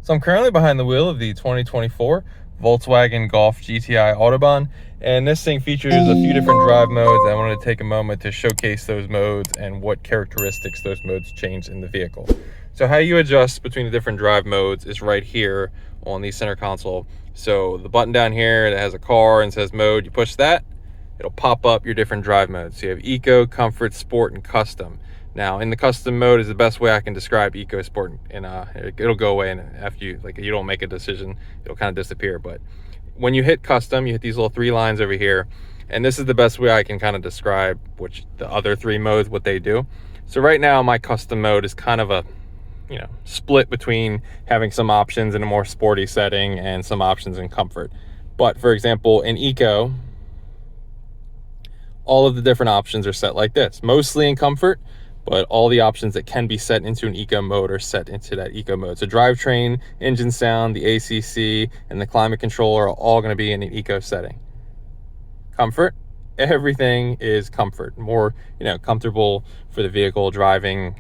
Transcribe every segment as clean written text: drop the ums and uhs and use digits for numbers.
So I'm currently behind the wheel of the 2024 Volkswagen Golf GTI Autobahn, and this thing features a few different drive modes. I wanted to take a moment to showcase those modes and what characteristics those modes change in the vehicle. So how you adjust between the different drive modes is right here on the center console. So the button down here that has a car and says mode, you push that, it'll pop up your different drive modes. So you have Eco, Comfort, Sport, and Custom. Now, in the custom mode is the best way I can describe Eco Sport, and it'll go away, and after you don't make a decision, it'll kind of disappear. But when you hit custom, you hit these little three lines over here, and this is the best way I can kind of describe which the other three modes, what they do. So right now, my custom mode is kind of a split between having some options in a more sporty setting and some options in comfort. But for example, in Eco, all of the different options are set like this, mostly in comfort, but all the options that can be set into an Eco mode are set into that Eco mode. So drivetrain, engine sound, the ACC, and the climate control are all going to be in an Eco setting. Comfort, everything is comfort, more comfortable for the vehicle driving.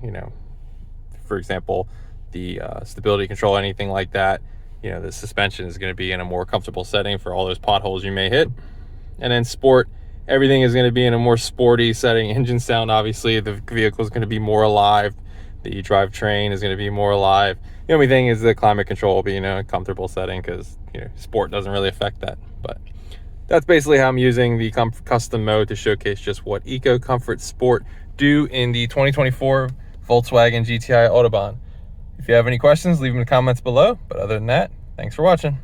For example, the stability control, anything like that. The suspension is going to be in a more comfortable setting for all those potholes you may hit. And then sport, everything is going to be in a more sporty setting. Engine sound, obviously, the vehicle is going to be more alive. The drivetrain is going to be more alive. The only thing is the climate control will be in a comfortable setting, because sport doesn't really affect that. But that's basically how I'm using the custom mode to showcase just what Eco, Comfort, Sport do in the 2024 Volkswagen GTI Autobahn. If you have any questions, leave them in the comments below. But other than that, thanks for watching.